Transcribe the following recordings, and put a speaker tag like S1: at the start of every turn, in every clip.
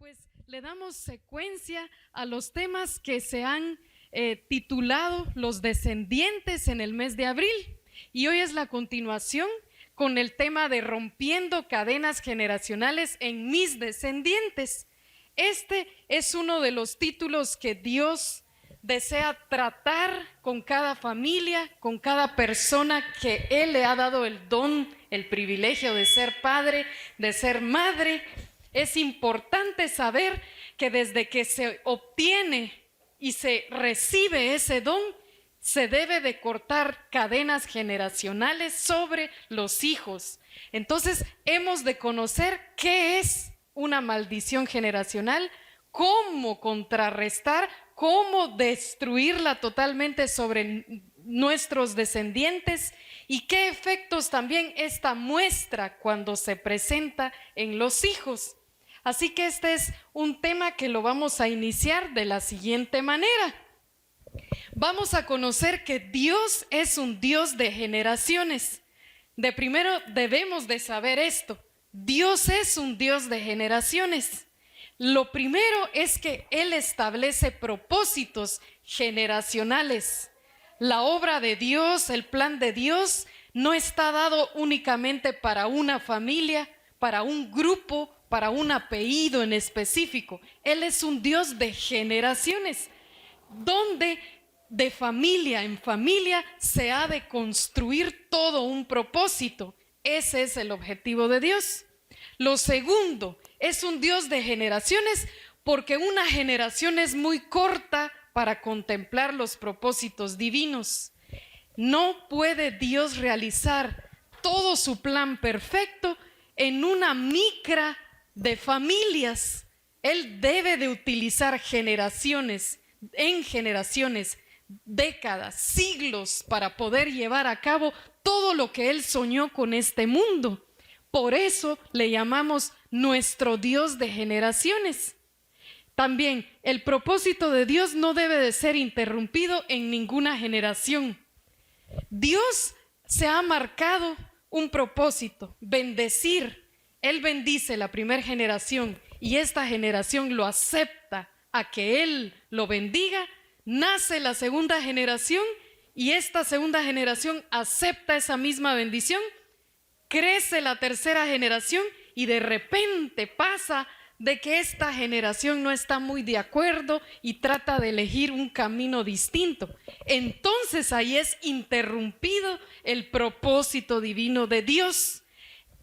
S1: pues le damos secuencia a los temas que se han titulado Los descendientes en el mes de abril. Y hoy es la continuación con el tema de Rompiendo cadenas generacionales en mis descendientes. Este es uno de los títulos que Dios desea tratar con cada familia, con cada persona que Él le ha dado el don, el privilegio de ser padre, de ser madre. Es importante saber que desde que se obtiene y se recibe ese don, se debe de cortar cadenas generacionales sobre los hijos. Entonces, hemos de conocer qué es una maldición generacional, cómo contrarrestar, cómo destruirla totalmente sobre nuestros descendientes y qué efectos también esta muestra cuando se presenta en los hijos. Así que este es un tema que lo vamos a iniciar de la siguiente manera. Vamos a conocer que Dios es un Dios de generaciones. De primero debemos de saber esto. Dios es un Dios de generaciones. Lo primero es que Él establece propósitos generacionales. La obra de Dios, el plan de Dios, no está dado únicamente para una familia, para un grupo, para un apellido en específico. Él es un Dios de generaciones, donde de familia en familia se ha de construir todo un propósito. Ese es el objetivo de Dios. Lo segundo, es un Dios de generaciones porque una generación es muy corta para contemplar los propósitos divinos. No puede Dios realizar todo su plan perfecto en una micra de familias. Él debe de utilizar generaciones, décadas, siglos para poder llevar a cabo todo lo que Él soñó con este mundo. Por eso le llamamos nuestro Dios de generaciones. También el propósito de Dios no debe de ser interrumpido en ninguna generación. Dios se ha marcado un propósito, bendecir. Él bendice la primera generación y esta generación lo acepta a que Él lo bendiga. Nace la segunda generación y esta segunda generación acepta esa misma bendición. Crece la tercera generación y de repente pasa de que esta generación no está muy de acuerdo y trata de elegir un camino distinto. Entonces ahí es interrumpido el propósito divino de Dios.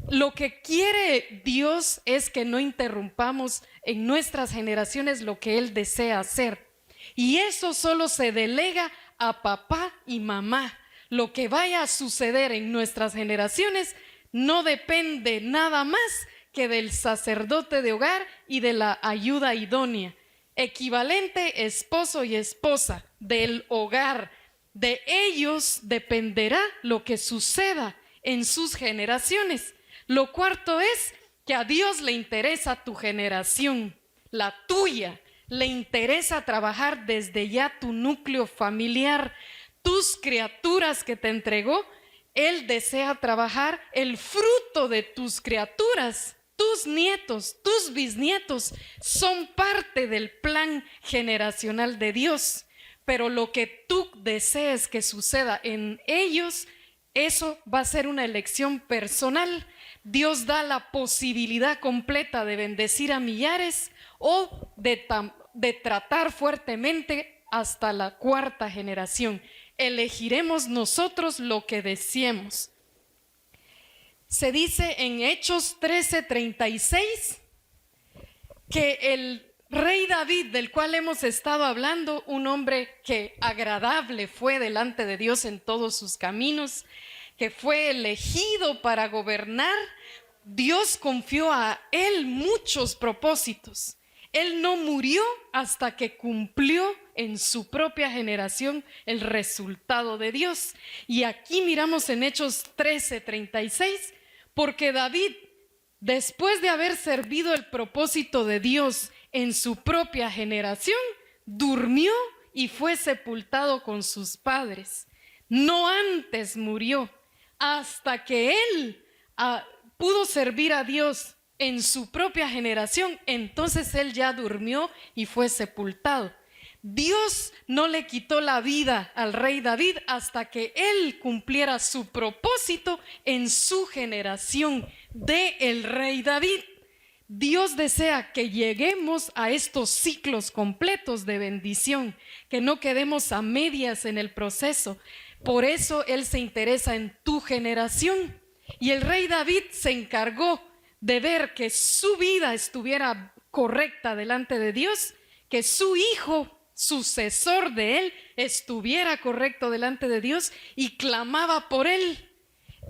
S1: Lo que quiere Dios es que no interrumpamos en nuestras generaciones lo que Él desea hacer. Y eso solo se delega a papá y mamá. Lo que vaya a suceder en nuestras generaciones no depende nada más que del sacerdote de hogar y de la ayuda idónea. Equivalente esposo y esposa del hogar. De ellos dependerá lo que suceda en sus generaciones. Lo cuarto es que a Dios le interesa tu generación, la tuya. Le interesa trabajar desde ya tu núcleo familiar, tus criaturas que te entregó. Él desea trabajar el fruto de tus criaturas. Tus nietos, tus bisnietos son parte del plan generacional de Dios. Pero lo que tú desees que suceda en ellos, eso va a ser una elección personal. Dios da la posibilidad completa de bendecir a millares o de tratar fuertemente hasta la cuarta generación. Elegiremos nosotros lo que deseemos. Se dice en Hechos 13:36 que el rey David, del cual hemos estado hablando, un hombre que agradable fue delante de Dios en todos sus caminos, que fue elegido para gobernar, Dios confió a él muchos propósitos. Él no murió hasta que cumplió en su propia generación el resultado de Dios. Y aquí miramos en Hechos 13:36, porque David, después de haber servido el propósito de Dios en su propia generación, durmió y fue sepultado con sus padres. No antes murió, hasta que él pudo servir a Dios en su propia generación, entonces él ya durmió y fue sepultado. Dios no le quitó la vida al rey David hasta que él cumpliera su propósito en su generación de el rey David. Dios desea que lleguemos a estos ciclos completos de bendición, que no quedemos a medias en el proceso. Por eso Él se interesa en tu generación. Y el rey David se encargó de ver que su vida estuviera correcta delante de Dios, que su hijo, sucesor de él, estuviera correcto delante de Dios, y clamaba por él.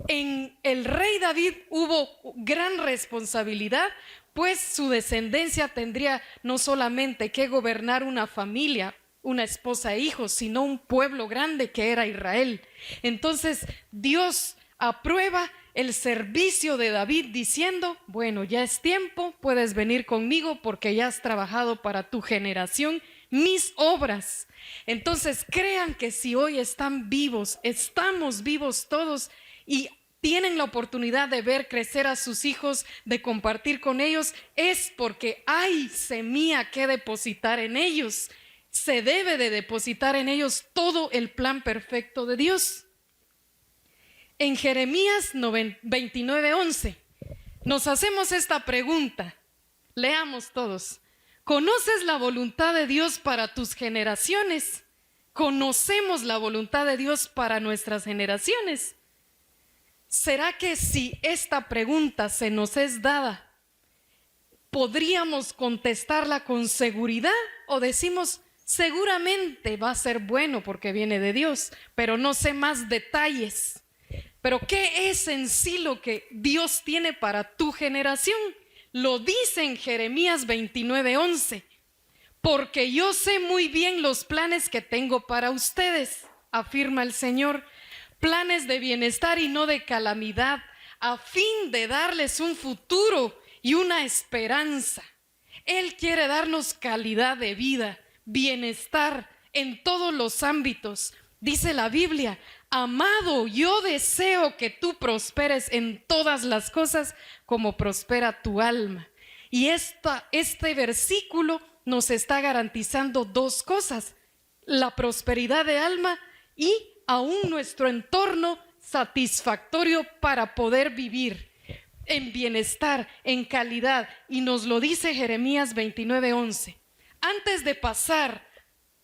S1: En el rey David hubo gran responsabilidad, pues su descendencia tendría no solamente que gobernar una familia, una esposa e hijos, sino un pueblo grande que era Israel. Entonces Dios aprueba el servicio de David diciendo: bueno, ya es tiempo, puedes venir conmigo porque ya has trabajado para tu generación mis obras. Entonces crean que si hoy están vivos, estamos vivos todos y tienen la oportunidad de ver crecer a sus hijos, de compartir con ellos, es porque hay semilla que depositar en ellos. Se debe de depositar en ellos todo el plan perfecto de Dios. En Jeremías 29:11 nos hacemos esta pregunta. Leamos todos. ¿Conoces la voluntad de Dios para tus generaciones? ¿Conocemos la voluntad de Dios para nuestras generaciones? ¿Será que si esta pregunta se nos es dada, podríamos contestarla con seguridad? ¿O decimos, seguramente va a ser bueno porque viene de Dios, pero no sé más detalles? Pero ¿qué es en sí lo que Dios tiene para tu generación? Lo dice en Jeremías 29:11. Porque yo sé muy bien los planes que tengo para ustedes, afirma el Señor. Planes de bienestar y no de calamidad, a fin de darles un futuro y una esperanza. Él quiere darnos calidad de vida, bienestar en todos los ámbitos. Dice la Biblia: amado, yo deseo que tú prosperes en todas las cosas como prospera tu alma. Y este versículo nos está garantizando dos cosas: la prosperidad de alma y aún nuestro entorno satisfactorio para poder vivir en bienestar, en calidad. Y nos lo dice Jeremías 29:11. Antes de pasar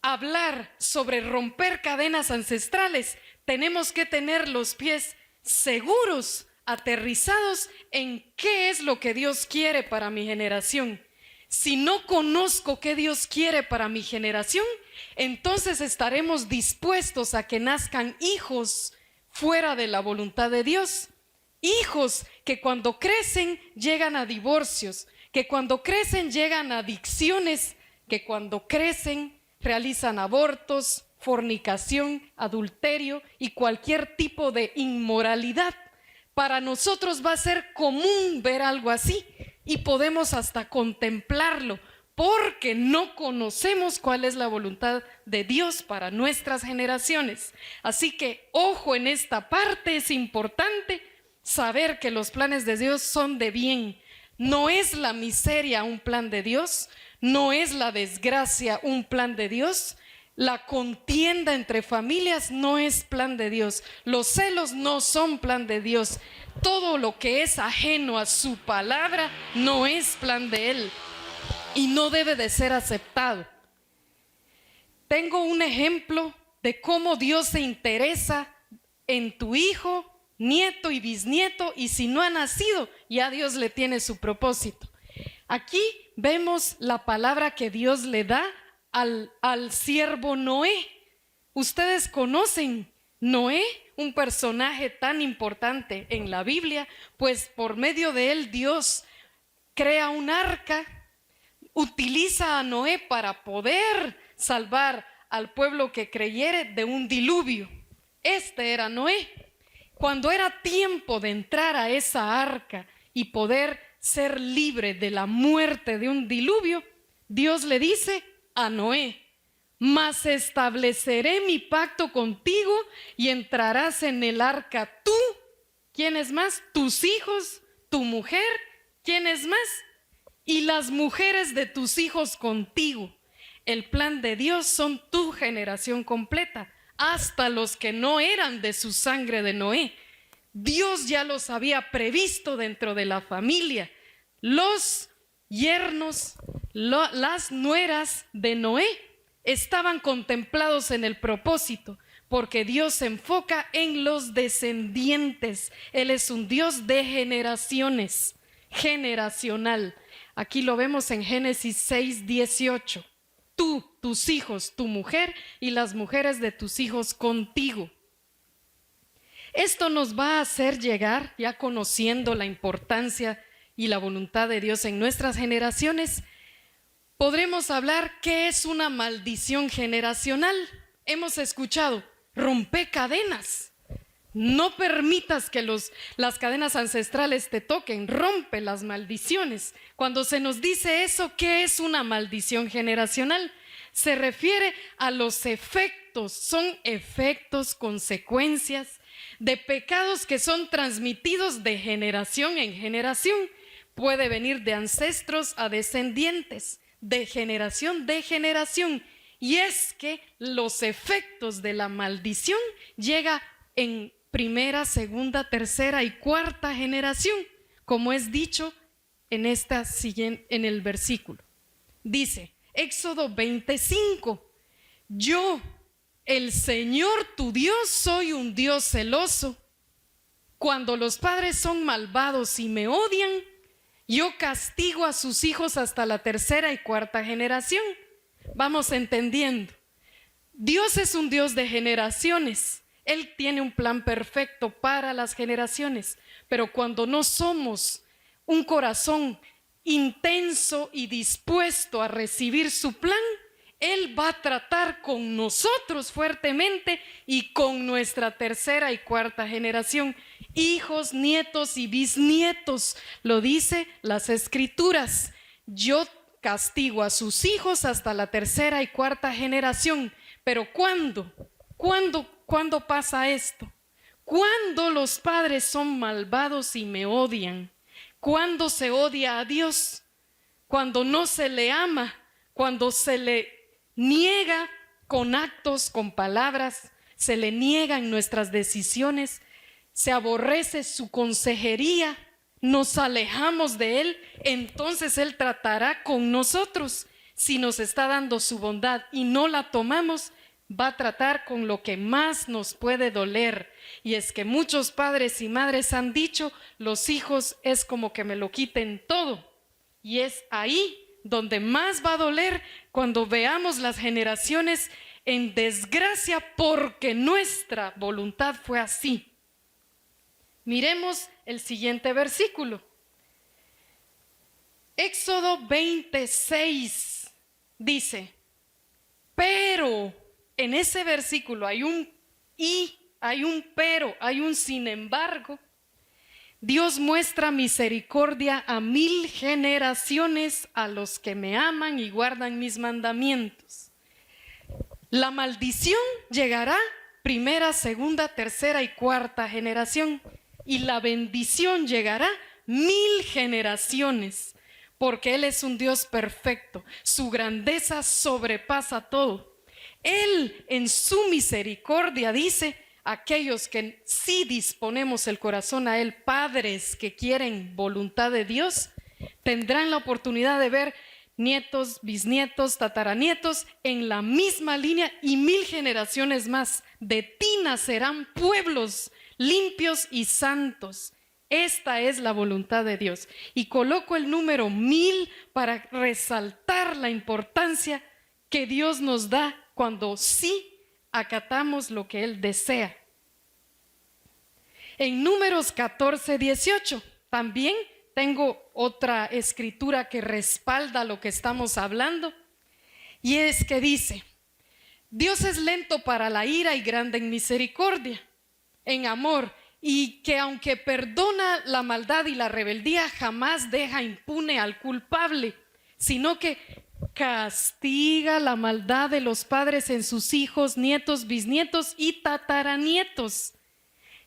S1: a hablar sobre romper cadenas ancestrales, tenemos que tener los pies seguros, aterrizados en qué es lo que Dios quiere para mi generación. Si no conozco qué Dios quiere para mi generación, entonces estaremos dispuestos a que nazcan hijos fuera de la voluntad de Dios. Hijos que cuando crecen llegan a divorcios, que cuando crecen llegan a adicciones, que cuando crecen realizan abortos, fornicación, adulterio y cualquier tipo de inmoralidad. Para nosotros va a ser común ver algo así y podemos hasta contemplarlo, porque no conocemos cuál es la voluntad de Dios para nuestras generaciones. Así que ojo en esta parte, es importante saber que los planes de Dios son de bien. No es la miseria un plan de Dios, no es la desgracia un plan de Dios. La contienda entre familias no es plan de Dios. Los celos no son plan de Dios. Todo lo que es ajeno a su palabra no es plan de Él y no debe de ser aceptado. Tengo un ejemplo de cómo Dios se interesa en tu hijo, nieto y bisnieto, y si no ha nacido, ya Dios le tiene su propósito. Aquí vemos la palabra que Dios le da al siervo Noé. Ustedes conocen Noé, un personaje tan importante en la Biblia, pues por medio de él Dios crea un arca, utiliza a Noé para poder salvar al pueblo que creyere de un diluvio. Este era Noé. Cuando era tiempo de entrar a esa arca y poder ser libre de la muerte de un diluvio, Dios le dice a Noé: mas estableceré mi pacto contigo y entrarás en el arca tú, ¿quiénes más? Tus hijos, tu mujer ¿Quiénes más? Y las mujeres de tus hijos contigo. El plan de Dios son tu generación completa, hasta los que no eran de su sangre de Noé. Dios ya los había previsto dentro de la familia. Los yernos, las nueras de Noé estaban contemplados en el propósito, porque Dios se enfoca en los descendientes. Él es un Dios de generaciones, generacional. Aquí lo vemos en Génesis 6:18. Tú, tus hijos, tu mujer y las mujeres de tus hijos contigo. Esto nos va a hacer llegar, ya conociendo la importancia y la voluntad de Dios en nuestras generaciones, podremos hablar qué es una maldición generacional. Hemos escuchado, rompe cadenas. No permitas que las cadenas ancestrales te toquen, rompe las maldiciones. Cuando se nos dice eso, ¿qué es una maldición generacional? Se refiere a los efectos, son efectos, consecuencias de pecados que son transmitidos de generación en generación. Puede venir de ancestros a descendientes, de generación. Y es que los efectos de la maldición llegan en primera, segunda, tercera y cuarta generación, como es dicho en el versículo. Dice, Éxodo 25, yo, el Señor tu Dios, soy un Dios celoso. Cuando los padres son malvados y me odian, yo castigo a sus hijos hasta la tercera y cuarta generación. Vamos entendiendo. Dios es un Dios de generaciones. Él tiene un plan perfecto para las generaciones, pero cuando no somos un corazón intenso y dispuesto a recibir su plan, Él va a tratar con nosotros fuertemente y con nuestra tercera y cuarta generación, hijos, nietos y bisnietos. Lo dice las Escrituras. Yo castigo a sus hijos hasta la tercera y cuarta generación. Pero ¿Cuándo pasa esto? Cuando los padres son malvados y me odian. Cuando se odia a Dios. Cuando no se le ama. Cuando se le niega con actos, con palabras. Se le niegan nuestras decisiones. Se aborrece su consejería. Nos alejamos de Él. Entonces Él tratará con nosotros. Si nos está dando su bondad y no la tomamos, va a tratar con lo que más nos puede doler. Y es que muchos padres y madres han dicho, los hijos es como que me lo quiten todo. Y es ahí donde más va a doler, cuando veamos las generaciones en desgracia porque nuestra voluntad fue así. Miremos el siguiente versículo. Éxodo 26 dice, pero en ese versículo hay un pero, hay un sin embargo. Dios muestra misericordia a 1000 generaciones a los que me aman y guardan mis mandamientos. La maldición llegará primera, segunda, tercera y cuarta generación, y la bendición llegará 1000 generaciones, porque Él es un Dios perfecto. Su grandeza sobrepasa todo. Él en su misericordia dice, aquellos que sí disponemos el corazón a Él, padres que quieren voluntad de Dios, tendrán la oportunidad de ver nietos, bisnietos, tataranietos en la misma línea y 1000 generaciones más. De ti nacerán pueblos limpios y santos. Esta es la voluntad de Dios. Y coloco el número 1000 para resaltar la importancia que Dios nos da cuando sí acatamos lo que Él desea. En Números 14:18 también tengo otra escritura que respalda lo que estamos hablando, y es que dice, Dios es lento para la ira y grande en misericordia, en amor, y que aunque perdona la maldad y la rebeldía, jamás deja impune al culpable, sino que castiga la maldad de los padres en sus hijos, nietos, bisnietos y tataranietos.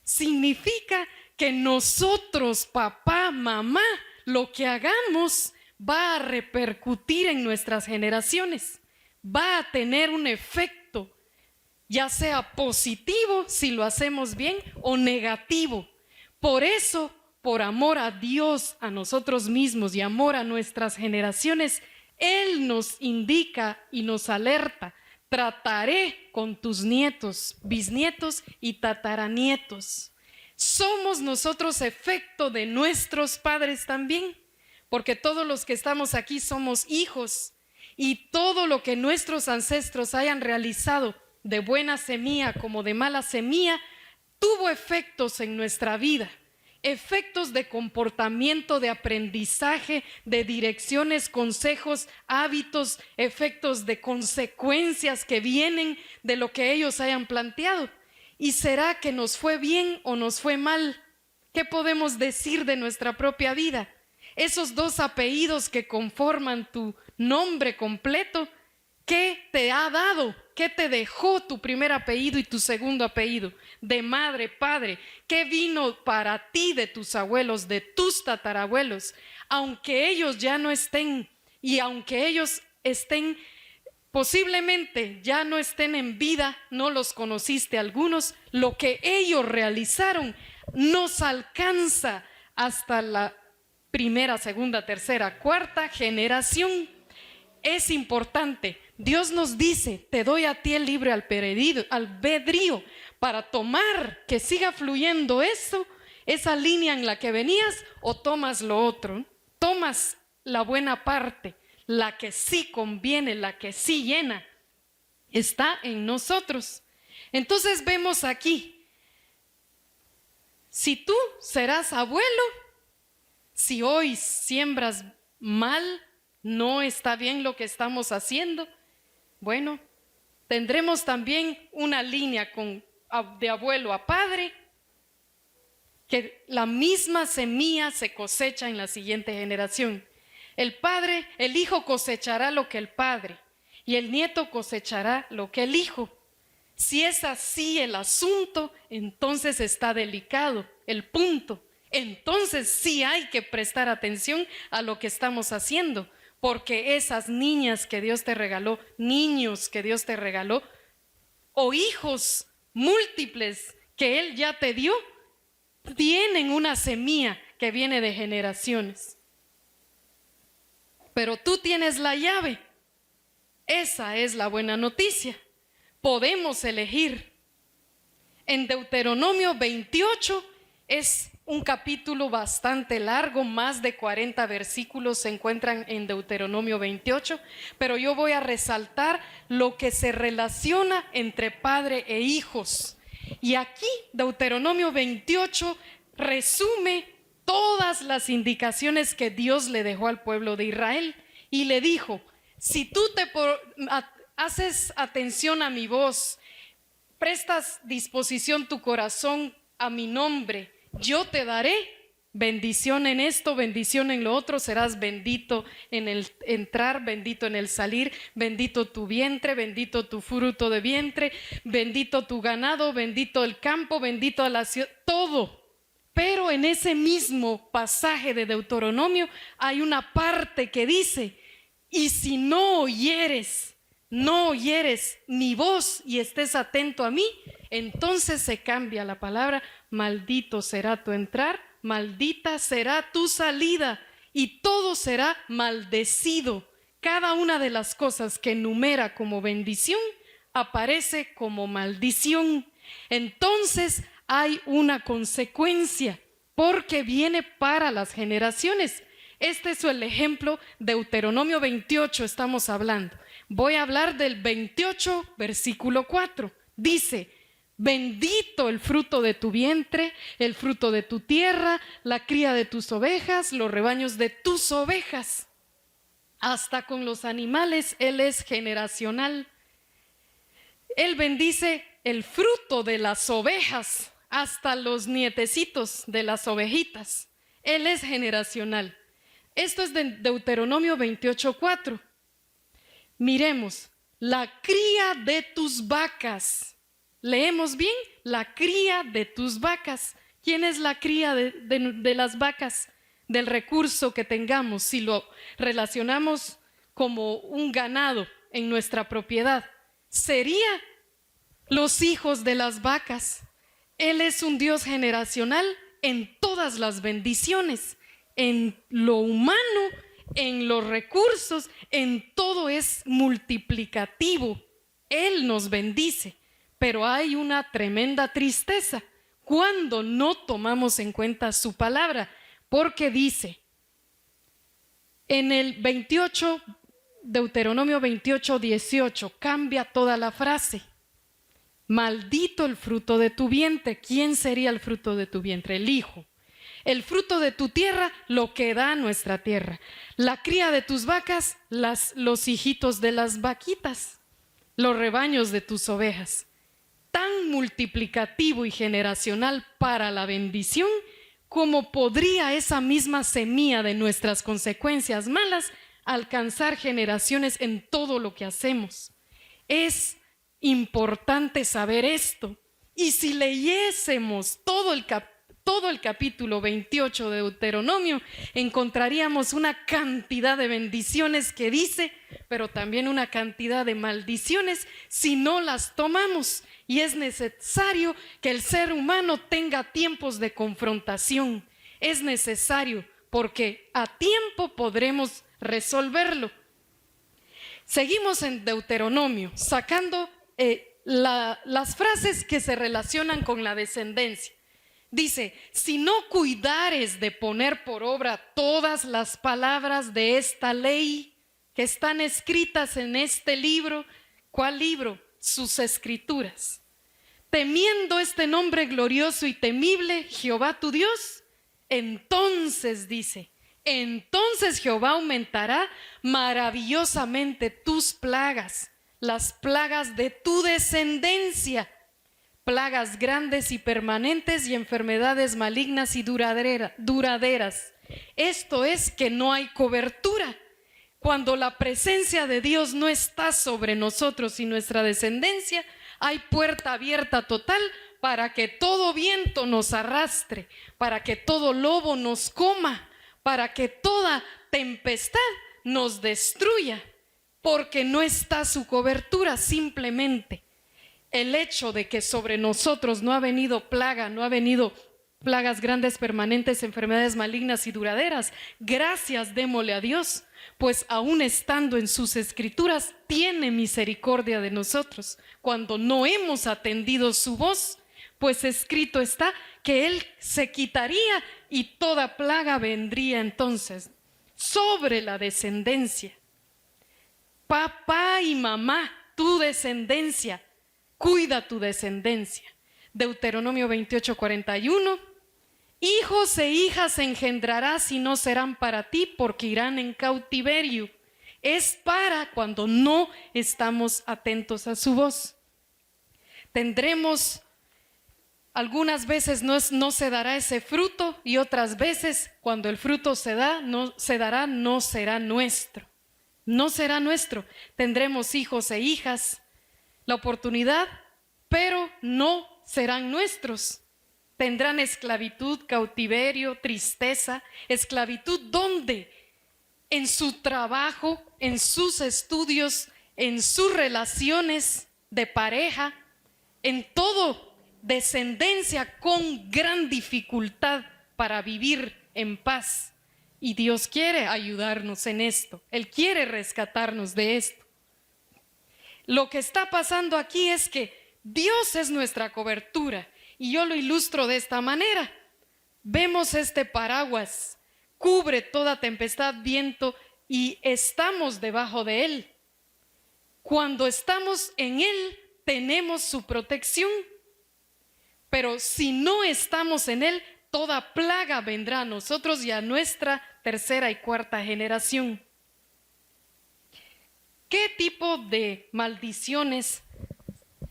S1: Significa que nosotros, papá, mamá, lo que hagamos va a repercutir en nuestras generaciones, va a tener un efecto, ya sea positivo si lo hacemos bien o negativo. Por eso, por amor a Dios, a nosotros mismos y amor a nuestras generaciones, Él nos indica y nos alerta: trataré con tus nietos, bisnietos y tataranietos. ¿Somos nosotros efecto de nuestros padres también? Porque todos los que estamos aquí somos hijos, y todo lo que nuestros ancestros hayan realizado, de buena semilla como de mala semilla, tuvo efectos en nuestra vida. Efectos de comportamiento, de aprendizaje, de direcciones, consejos, hábitos, efectos de consecuencias que vienen de lo que ellos hayan planteado. ¿Y será que nos fue bien o nos fue mal? ¿Qué podemos decir de nuestra propia vida? Esos dos apellidos que conforman tu nombre completo, ¿qué te ha dado? ¿Qué te dejó tu primer apellido y tu segundo apellido? De madre, padre. ¿Qué vino para ti de tus abuelos, de tus tatarabuelos? Aunque ellos ya no estén, y aunque ellos estén, posiblemente ya no estén en vida, no los conociste algunos, lo que ellos realizaron nos alcanza hasta la primera, segunda, tercera, cuarta generación. Es importante. Dios nos dice: te doy a ti el libre albedrío para tomar, que siga fluyendo eso, esa línea en la que venías, o tomas lo otro. Tomas la buena parte, la que sí conviene, la que sí llena, está en nosotros. Entonces vemos aquí, si tú serás abuelo, si hoy siembras mal, no está bien lo que estamos haciendo, bueno, tendremos también una línea de abuelo a padre, que la misma semilla se cosecha en la siguiente generación. El hijo cosechará lo que el padre, y el nieto cosechará lo que el hijo. Si es así el asunto, entonces está delicado el punto. Entonces sí hay que prestar atención a lo que estamos haciendo, porque esas niñas que Dios te regaló, niños que Dios te regaló, o hijos múltiples que Él ya te dio, tienen una semilla que viene de generaciones. Pero tú tienes la llave. Esa es la buena noticia. Podemos elegir. En Deuteronomio 28 es un capítulo bastante largo, más de 40 versículos se encuentran en Deuteronomio 28, pero yo voy a resaltar lo que se relaciona entre padre e hijos. Y aquí Deuteronomio 28 resume todas las indicaciones que Dios le dejó al pueblo de Israel, y le dijo: si tú haces atención a mi voz, prestas disposición tu corazón a mi nombre, yo te daré bendición en esto, bendición en lo otro, serás bendito en el entrar, bendito en el salir, bendito tu vientre, bendito tu fruto de vientre, bendito tu ganado, bendito el campo, bendito a la ciudad, todo. Pero en ese mismo pasaje de Deuteronomio hay una parte que dice: y si no oyeres mi voz y estés atento a mí, entonces se cambia la palabra: maldito será tu entrar, maldita será tu salida, y todo será maldecido. Cada una de las cosas que enumera como bendición aparece como maldición. Entonces hay una consecuencia, porque viene para las generaciones. Este es el ejemplo. Deuteronomio 28 estamos hablando. Voy a hablar del 28, versículo 4. Dice: bendito el fruto de tu vientre, el fruto de tu tierra, la cría de tus ovejas, los rebaños de tus ovejas. Hasta con los animales Él es generacional. Él bendice el fruto de las ovejas, hasta los nietecitos de las ovejitas. Él es generacional. Esto es de Deuteronomio 28:4. Miremos: la cría de tus vacas. Leemos bien: la cría de tus vacas. ¿Quién es la cría de las vacas? del recurso que tengamos, si lo relacionamos como un ganado en nuestra propiedad, sería los hijos de las vacas. Él es un Dios generacional en todas las bendiciones, en lo humano, en los recursos, en todo es multiplicativo. Él nos bendice, pero hay una tremenda tristeza cuando no tomamos en cuenta su palabra, porque dice en el 28, Deuteronomio 28, 18, cambia toda la frase. Maldito el fruto de tu vientre. ¿Quién sería el fruto de tu vientre? El hijo. El fruto de tu tierra, lo que da nuestra tierra. La cría de tus vacas, los hijitos de las vaquitas, los rebaños de tus ovejas. Tan multiplicativo y generacional para la bendición como podría esa misma semilla de nuestras consecuencias malas alcanzar generaciones en todo lo que hacemos. Es importante saber esto. Y si leyésemos todo el capítulo 28 de Deuteronomio, encontraríamos una cantidad de bendiciones que dice, pero también una cantidad de maldiciones si no las tomamos. Y es necesario que el ser humano tenga tiempos de confrontación. Es necesario porque a tiempo podremos resolverlo. Seguimos en Deuteronomio, sacando las frases que se relacionan con la descendencia. Dice, si no cuidares de poner por obra todas las palabras de esta ley que están escritas en este libro. ¿Cuál libro? Sus escrituras. Temiendo este nombre glorioso y temible, Jehová tu Dios, entonces dice, entonces Jehová aumentará maravillosamente tus plagas, las plagas de tu descendencia, plagas grandes y permanentes y enfermedades malignas y duraderas. Esto es que no hay cobertura. Cuando la presencia de Dios no está sobre nosotros y nuestra descendencia, hay puerta abierta total para que todo viento nos arrastre, para que todo lobo nos coma, para que toda tempestad nos destruya, porque no está su cobertura. Simplemente el hecho de que sobre nosotros no ha venido plaga, no ha venido plagas grandes, permanentes, enfermedades malignas y duraderas, gracias démosle a Dios, pues aún estando en sus escrituras tiene misericordia de nosotros. Cuando no hemos atendido su voz, pues escrito está que Él se quitaría y toda plaga vendría entonces sobre la descendencia. Papá y mamá, tu descendencia, cuida tu descendencia. Deuteronomio 28, 41. Hijos e hijas engendrarás y no serán para ti porque irán en cautiverio. Es para cuando no estamos atentos a su voz. Tendremos, algunas veces no se dará ese fruto y otras veces cuando el fruto se dará, no será nuestro. No será nuestro. Tendremos hijos e hijas, la oportunidad, pero no serán nuestros. Tendrán esclavitud, cautiverio, tristeza. Esclavitud, ¿dónde? En su trabajo, en sus estudios, en sus relaciones de pareja, en todo. Descendencia con gran dificultad para vivir en paz. Y Dios quiere ayudarnos en esto. Él quiere rescatarnos de esto. Lo que está pasando aquí es que Dios es nuestra cobertura. Y yo lo ilustro de esta manera. Vemos este paraguas, cubre toda tempestad, viento, y estamos debajo de él. Cuando estamos en él, tenemos su protección. Pero si no estamos en él, toda plaga vendrá a nosotros y a nuestra tercera y cuarta generación. ¿Qué tipo de maldiciones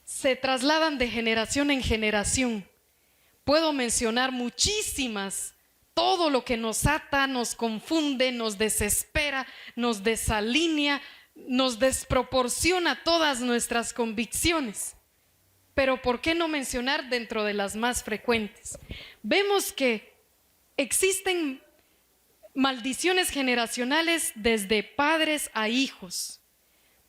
S1: se trasladan de generación en generación? Puedo mencionar muchísimas. Todo lo que nos ata, nos confunde, nos desespera, nos desalinea, nos desproporciona todas nuestras convicciones. Pero ¿por qué no mencionar dentro de las más frecuentes? Vemos que existen maldiciones generacionales desde padres a hijos.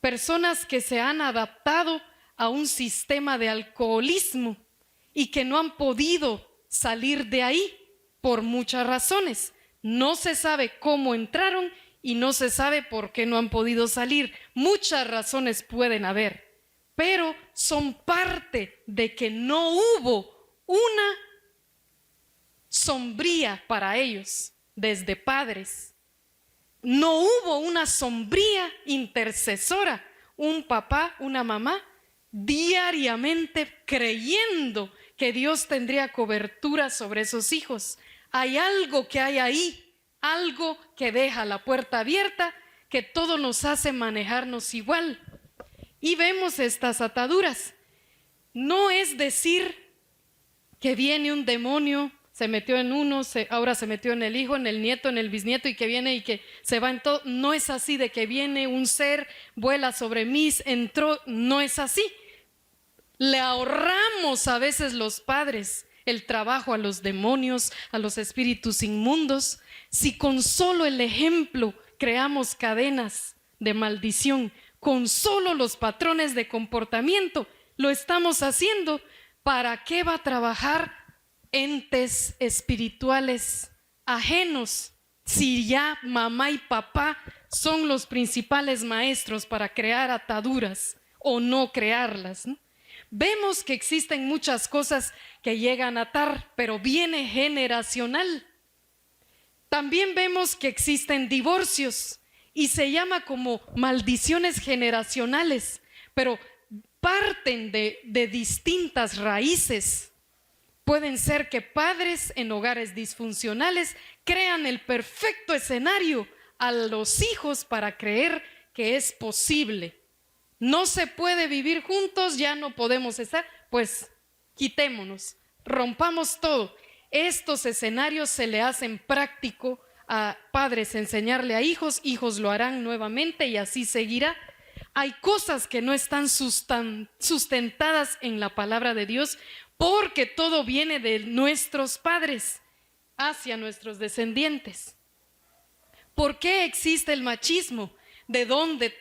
S1: Personas que se han adaptado a un sistema de alcoholismo y que no han podido salir de ahí por muchas razones. No se sabe cómo entraron y no se sabe por qué no han podido salir. Muchas razones pueden haber, pero son parte de que no hubo una sombría para ellos desde padres. No hubo una sombría intercesora, un papá, una mamá, diariamente creyendo que Dios tendría cobertura sobre esos hijos. Hay algo que hay ahí, algo que deja la puerta abierta, que todo nos hace manejarnos igual. Y vemos estas ataduras. No es decir que viene un demonio, se metió en uno, ahora se metió en el hijo, en el nieto, en el bisnieto, y que viene y que se va en todo. No es así de que viene un ser, vuela sobre mí, entró. No es así. Le ahorramos a veces los padres el trabajo a los demonios, a los espíritus inmundos. Si con solo el ejemplo creamos cadenas de maldición, con solo los patrones de comportamiento, lo estamos haciendo. ¿Para qué va a trabajar entes espirituales ajenos si ya mamá y papá son los principales maestros para crear ataduras o no crearlas, ¿no? Vemos que existen muchas cosas que llegan a atar, pero viene generacional. También vemos que existen divorcios y se llama como maldiciones generacionales, pero parten de distintas raíces. Pueden ser que padres en hogares disfuncionales crean el perfecto escenario a los hijos para creer que es posible. No se puede vivir juntos, ya no podemos estar, pues quitémonos, rompamos todo. Estos escenarios se le hacen práctico a padres enseñarle a hijos, hijos lo harán nuevamente y así seguirá. Hay cosas que no están sustentadas en la palabra de Dios porque todo viene de nuestros padres hacia nuestros descendientes. ¿Por qué existe el machismo? ¿De dónde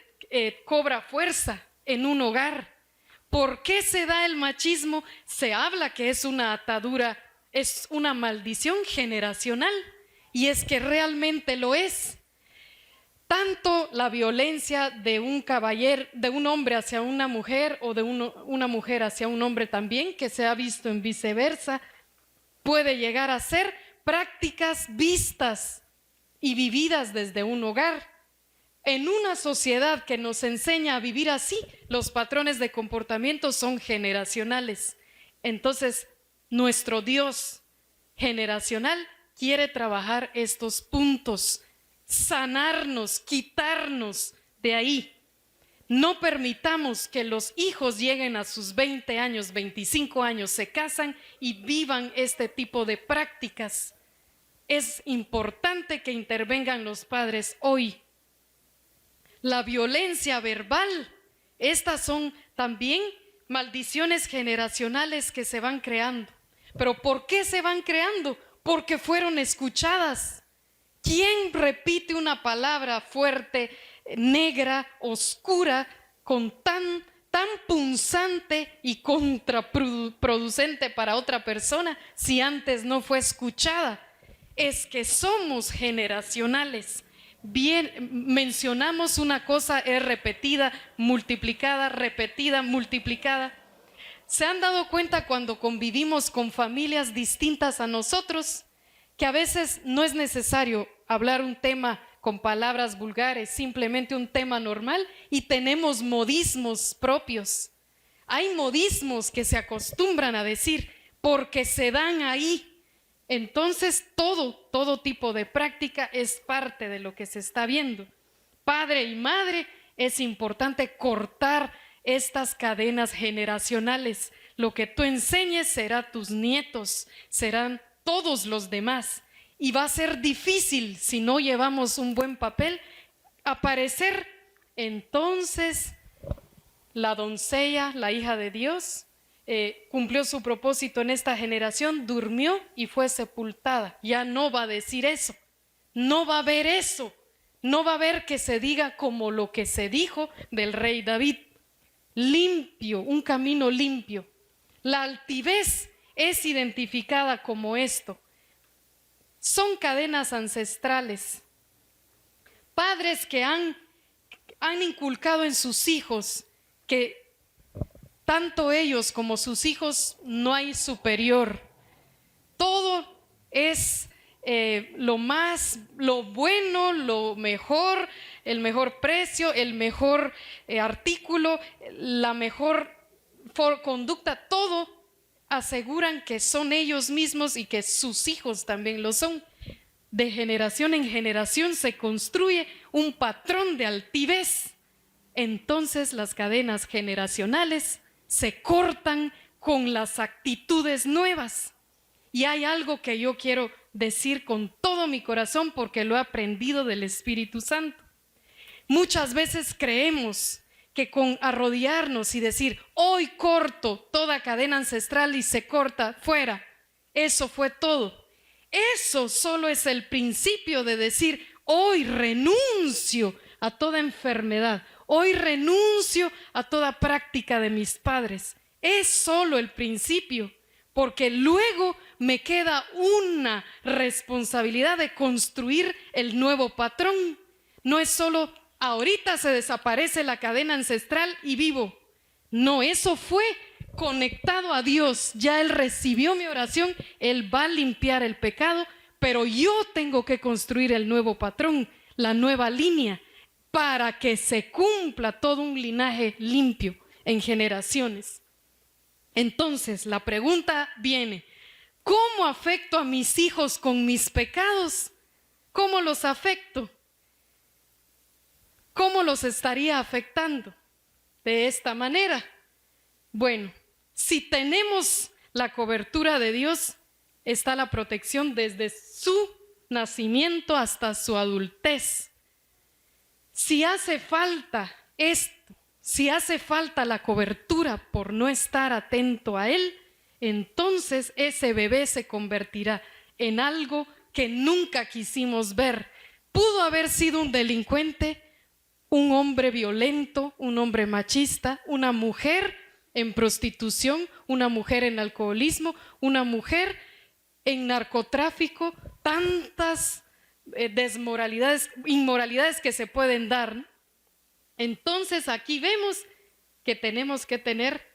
S1: cobra fuerza en un hogar? ¿Por qué se da el machismo? Se habla que es una atadura, es una maldición generacional, y es que realmente lo es. Tanto la violencia de un caballero, de un hombre hacia una mujer, o de una mujer hacia un hombre también, que se ha visto en viceversa, puede llegar a ser prácticas vistas y vividas desde un hogar. En una sociedad que nos enseña a vivir así, los patrones de comportamiento son generacionales. Entonces, nuestro Dios generacional quiere trabajar estos puntos, sanarnos, quitarnos de ahí. No permitamos que los hijos lleguen a sus 20 años, 25 años, se casan y vivan este tipo de prácticas. Es importante que intervengan los padres hoy. La violencia verbal, estas son también maldiciones generacionales que se van creando. ¿Pero por qué se van creando? Porque fueron escuchadas. ¿Quién repite una palabra fuerte, negra, oscura, con tan punzante y contraproducente para otra persona si antes no fue escuchada? Es que somos generacionales. Bien, mencionamos una cosa, es repetida, multiplicada, repetida, multiplicada. ¿Se han dado cuenta cuando convivimos con familias distintas a nosotros que a veces no es necesario hablar un tema con palabras vulgares, simplemente un tema normal, y tenemos modismos propios? Hay modismos que se acostumbran a decir porque se dan ahí. Entonces todo tipo de práctica es parte de lo que se está viendo. Padre y madre, es importante cortar estas cadenas generacionales. Lo que tú enseñes será tus nietos, serán todos los demás. Y va a ser difícil, si no llevamos un buen papel, aparecer. Entonces, la doncella, la hija de Dios, cumplió su propósito en esta generación, durmió y fue sepultada. Ya no va a decir eso. no va a haber eso. No va a haber que se diga como lo que se dijo del rey David. Limpio, un camino limpio. La altivez es identificada como esto. Son cadenas ancestrales. Padres que han inculcado en sus hijos que tanto ellos como sus hijos no hay superior. Todo es lo bueno, lo mejor, el mejor precio, el mejor artículo, la mejor conducta, todo aseguran que son ellos mismos y que sus hijos también lo son. De generación en generación se construye un patrón de altivez. Entonces las cadenas generacionales se cortan con las actitudes nuevas. Y hay algo que yo quiero decir con todo mi corazón porque lo he aprendido del Espíritu Santo. Muchas veces creemos que con arrodillarnos y decir, hoy corto toda cadena ancestral y se corta fuera, eso fue todo. Eso solo es el principio de decir, hoy renuncio a toda enfermedad, hoy renuncio a toda práctica de mis padres. Es solo el principio, porque luego me queda una responsabilidad de construir el nuevo patrón. No es solo ahorita se desaparece la cadena ancestral y vivo. No, eso fue conectado a Dios. Ya Él recibió mi oración, Él va a limpiar el pecado, pero yo tengo que construir el nuevo patrón, la nueva línea, para que se cumpla todo un linaje limpio en generaciones. Entonces la pregunta viene, ¿cómo afecto a mis hijos con mis pecados? ¿Cómo los afecto? ¿Cómo los estaría afectando? De esta manera. Bueno, si tenemos la cobertura de Dios, está la protección desde su nacimiento hasta su adultez. Si hace falta esto, si hace falta la cobertura por no estar atento a Él, entonces ese bebé se convertirá en algo que nunca quisimos ver. Pudo haber sido un delincuente, un hombre violento, un hombre machista, una mujer en prostitución, una mujer en alcoholismo, una mujer en narcotráfico, tantas desmoralidades, inmoralidades que se pueden dar. Entonces aquí vemos que tenemos que tener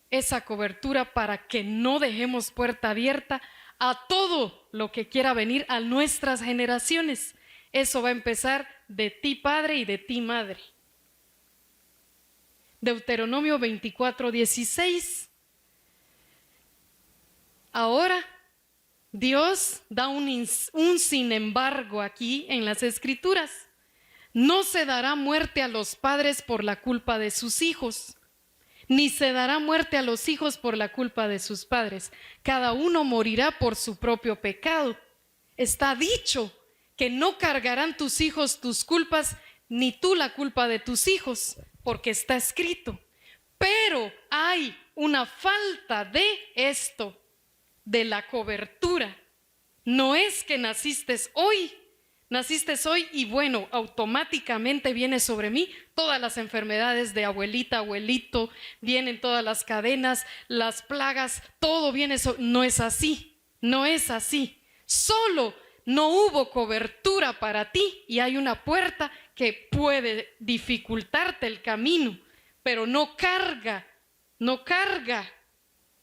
S1: esa cobertura para que no dejemos puerta abierta a todo lo que quiera venir a nuestras generaciones. Eso va a empezar de ti, padre, y de ti, madre. Deuteronomio 24:16. Ahora Dios da un sin embargo aquí en las Escrituras. No se dará muerte a los padres por la culpa de sus hijos, ni se dará muerte a los hijos por la culpa de sus padres. Cada uno morirá por su propio pecado. Está dicho que no cargarán tus hijos tus culpas, ni tú la culpa de tus hijos, porque está escrito. Pero hay una falta de esto, de la cobertura. No es que naciste hoy y bueno, automáticamente viene sobre mí todas las enfermedades de abuelita, abuelito, vienen todas las cadenas, las plagas, todo viene no es así, no es así. Solo no hubo cobertura para ti y hay una puerta que puede dificultarte el camino, pero no carga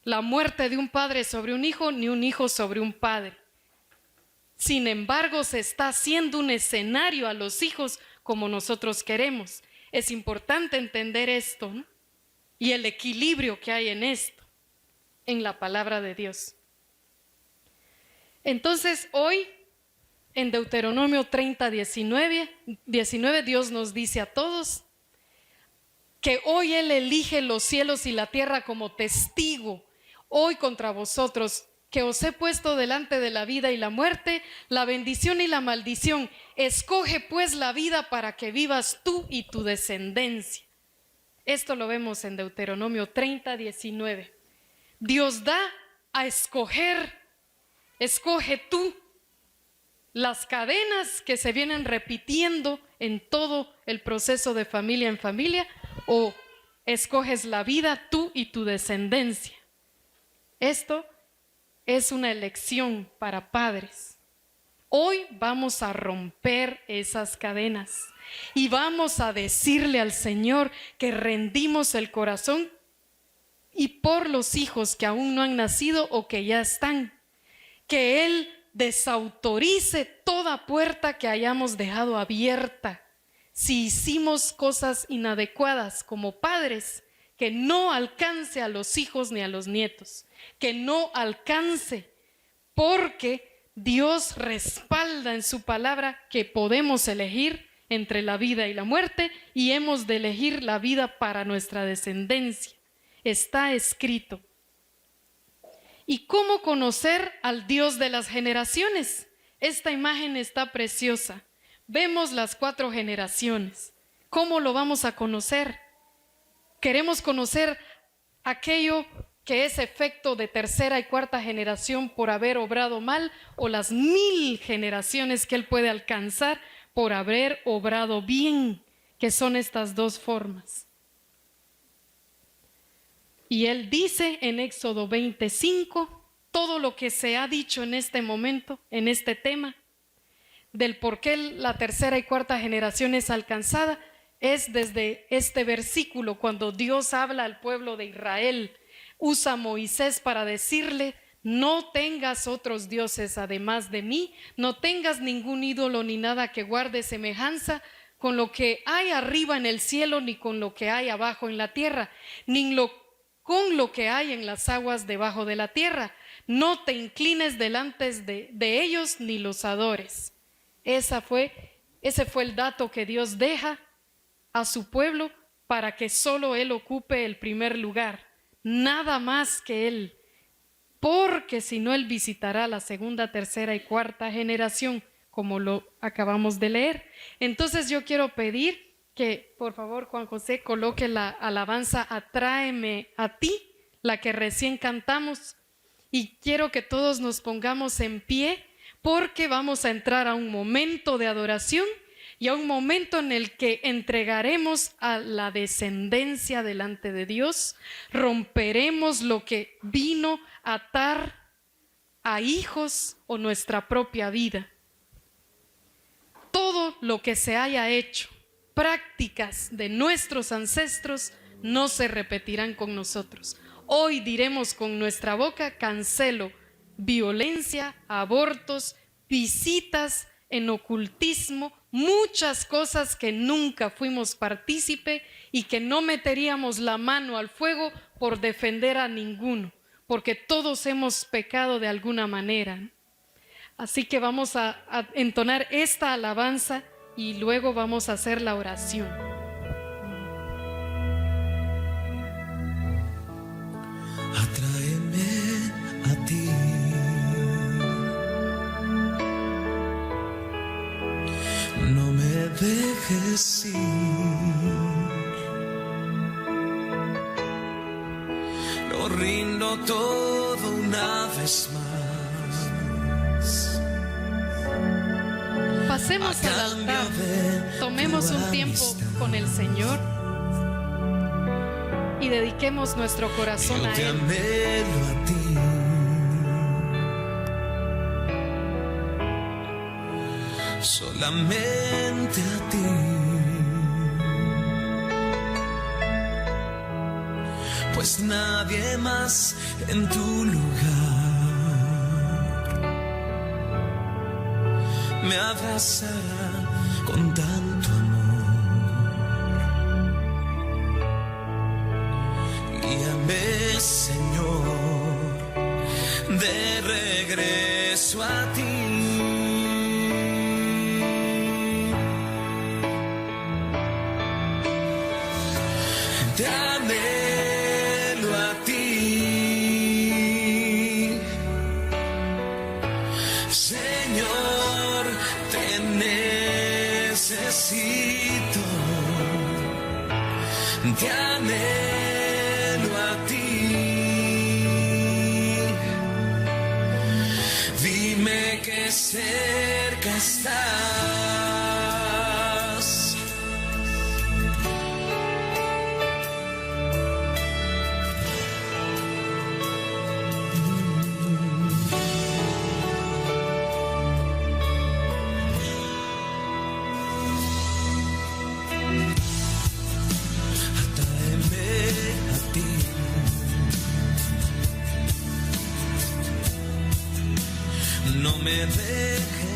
S1: la muerte de un padre sobre un hijo, ni un hijo sobre un padre. Sin embargo, se está haciendo un escenario a los hijos como nosotros queremos. Es importante entender esto, ¿no? Y el equilibrio que hay en esto, en la palabra de Dios. Entonces, hoy, en Deuteronomio 30:19, Dios nos dice a todos que hoy Él elige los cielos y la tierra como testigo, hoy contra vosotros, que os he puesto delante de la vida y la muerte, la bendición y la maldición. Escoge pues la vida para que vivas tú y tu descendencia. Esto lo vemos en Deuteronomio 30:19. Dios da a escoger. Escoge tú. las cadenas que se vienen repitiendo en todo el proceso de familia en familia, o escoges la vida tú y tu descendencia. Esto es una elección para padres. Hoy vamos a romper esas cadenas y vamos a decirle al Señor que rendimos el corazón y por los hijos que aún no han nacido o que ya están, que Él desautorice toda puerta que hayamos dejado abierta. Si hicimos cosas inadecuadas como padres, que no alcance a los hijos ni a los nietos, que no alcance, porque Dios respalda en su palabra que podemos elegir entre la vida y la muerte y hemos de elegir la vida para nuestra descendencia. Está escrito. ¿Y cómo conocer al Dios de las generaciones? Esta imagen está preciosa. Vemos las 4 generaciones. ¿Cómo lo vamos a conocer? Queremos conocer aquello que es efecto de tercera y cuarta generación por haber obrado mal, o las 1000 generaciones que Él puede alcanzar por haber obrado bien, que son estas 2 formas. Y Él dice en Éxodo 25, todo lo que se ha dicho en este momento, en este tema, del por qué la tercera y cuarta generación es alcanzada, es desde este versículo, cuando Dios habla al pueblo de Israel, usa a Moisés para decirle: no tengas otros dioses además de mí, no tengas ningún ídolo ni nada que guarde semejanza con lo que hay arriba en el cielo, ni con lo que hay abajo en la tierra, ni con lo que hay en las aguas debajo de la tierra. No te inclines delante de ellos ni los adores. Ese fue el dato que Dios deja a su pueblo para que solo Él ocupe el primer lugar. Nada más que Él, porque si no Él visitará la segunda, tercera y cuarta generación, como lo acabamos de leer. Entonces yo quiero pedir que por favor Juan José coloque la alabanza Atráeme a ti, la que recién cantamos, y quiero que todos nos pongamos en pie porque vamos a entrar a un momento de adoración y a un momento en el que entregaremos a la descendencia delante de Dios, romperemos lo que vino a atar a hijos o nuestra propia vida. Todo lo que se haya hecho, prácticas de nuestros ancestros, no se repetirán con nosotros. Hoy diremos con nuestra boca: cancelo violencia, abortos, visitas en ocultismo, muchas cosas que nunca fuimos partícipe y que no meteríamos la mano al fuego por defender a ninguno, porque todos hemos pecado de alguna manera. Así que vamos a entonar esta alabanza y luego vamos a hacer la oración.
S2: Atráeme a ti, no me dejes ir, lo rindo todo una vez más.
S1: Pasemos al altar, tomemos un tiempo con el Señor y dediquemos nuestro corazón a
S2: Yo te
S1: Él.
S2: anhelo a ti, solamente a ti. Pues nadie más en tu lugar me abrazará con tanto amor. Guíame, Señor, de regreso a ti. Te anhelo a ti, Señor, te necesito. Te anhelo a ti. Dime que cerca que estás. No me dejes